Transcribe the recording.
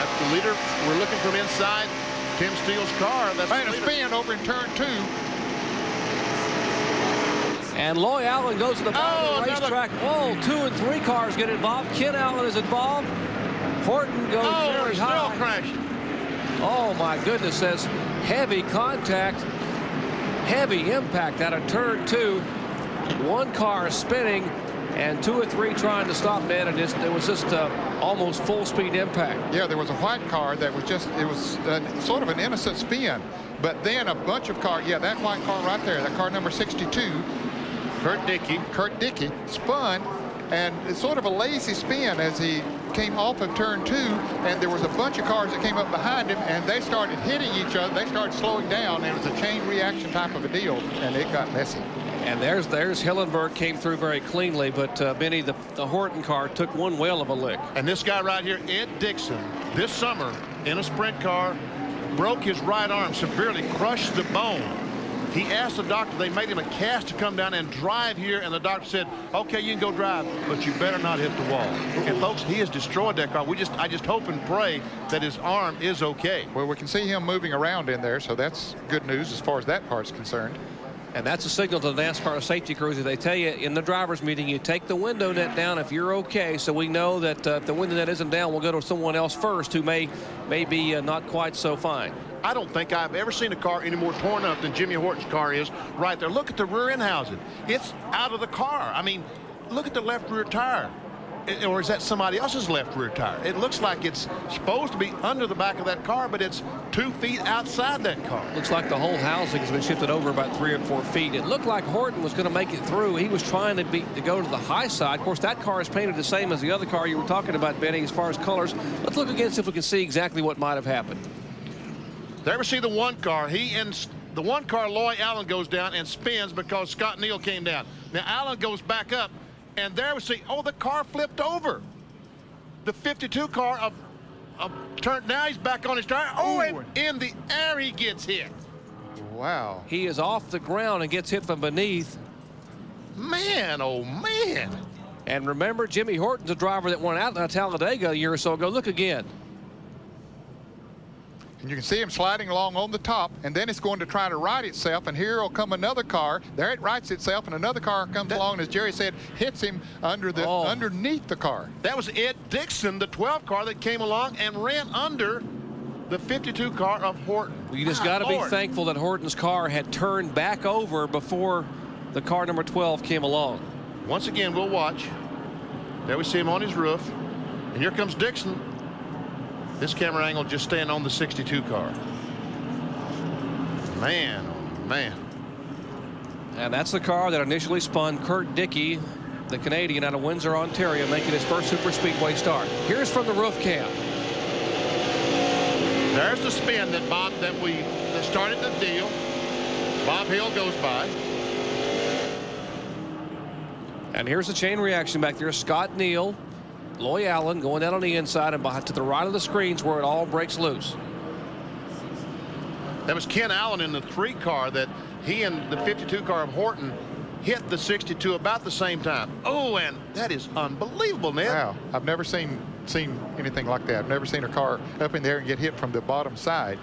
That's the leader. We're looking from inside Tim Steele's car. That's and a spin over in turn 2. And Loy Allen goes to the back of the racetrack. Oh, 2 and 3 cars get involved. Ken Allen is involved. Horton goes very high. Still crashing. Oh, my goodness. Says heavy contact, heavy impact out of turn 2. 1 car is spinning, and 2 or 3 trying to stop that, and it was just almost full speed impact. Yeah, there was a white car that was just, it was sort of an innocent spin, but then a bunch of cars, yeah, that white car right there, that car number 62, Kurt Dickey spun, and it's sort of a lazy spin as he came off of turn 2, and there was a bunch of cars that came up behind him, and they started hitting each other. They started slowing down, and it was a chain reaction type of a deal, and it got messy. And there's Hillenberg came through very cleanly, but Benny, the Horton car took one whale of a lick. And this guy right here, Ed Dixon, this summer in a sprint car, broke his right arm severely, crushed the bone. He asked the doctor, they made him a cast to come down and drive here, and the doctor said, okay, you can go drive, but you better not hit the wall. And folks, he has destroyed that car. I just hope and pray that his arm is okay. Well, we can see him moving around in there, so that's good news as far as that part's concerned. And that's a signal to the NASCAR safety crews. They tell you in the driver's meeting, you take the window net down if you're okay. So we know that if the window net isn't down, we'll go to someone else first who may be not quite so fine. I don't think I've ever seen a car any more torn up than Jimmy Horton's car is right there. Look at the rear end housing. It's out of the car. I mean, look at the left rear tire. Or is that somebody else's left rear tire? It looks like it's supposed to be under the back of that car, but it's 2 feet outside that car. Looks like the whole housing has been shifted over about 3 or 4 feet. It looked like Horton was going to make it through. He was trying to go to the high side. Of course, that car is painted the same as the other car you were talking about, Benny, as far as colors. Let's look again, see if we can see exactly what might have happened. There we see the 1 car. The 1 car, Loy Allen, goes down and spins because Scott Neal came down. Now Allen goes back up, and there we see, oh, the car flipped over. The 52 car of turned. Now he's back on his tire. Oh, and in the air he gets hit. Wow. He is off the ground and gets hit from beneath. Man, oh man. And remember, Jimmy Horton's a driver that won out in Talladega a year or so ago. Look again. And you can see him sliding along on the top, and then it's going to try to right itself, and here will come another car. There it rights itself, and another car comes along, and as Jerry said, hits him underneath the car. That was Ed Dixon, the 12 car that came along and ran under the 52 car of Horton. Well, you just got to be thankful that Horton's car had turned back over before the car number 12 came along. Once again, we'll watch. There we see him on his roof, and here comes Dixon. This camera angle just staying on the 62 car. Man, oh man. And that's the car that initially spun Kurt Dickey, the Canadian out of Windsor, Ontario, making his first super speedway start. Here's from the roof cam. There's the spin that that started the deal. Bob Hill goes by. And here's the chain reaction back there. Scott Neal, Loy Allen going down on the inside and behind to the right of the screens where it all breaks loose. That was Ken Allen in the 3 car that he and the 52 car of Horton hit the 62 about the same time. Oh, and that is unbelievable, Ned. Wow, I've never seen anything like that. I've never seen a car up in there and get hit from the bottom side.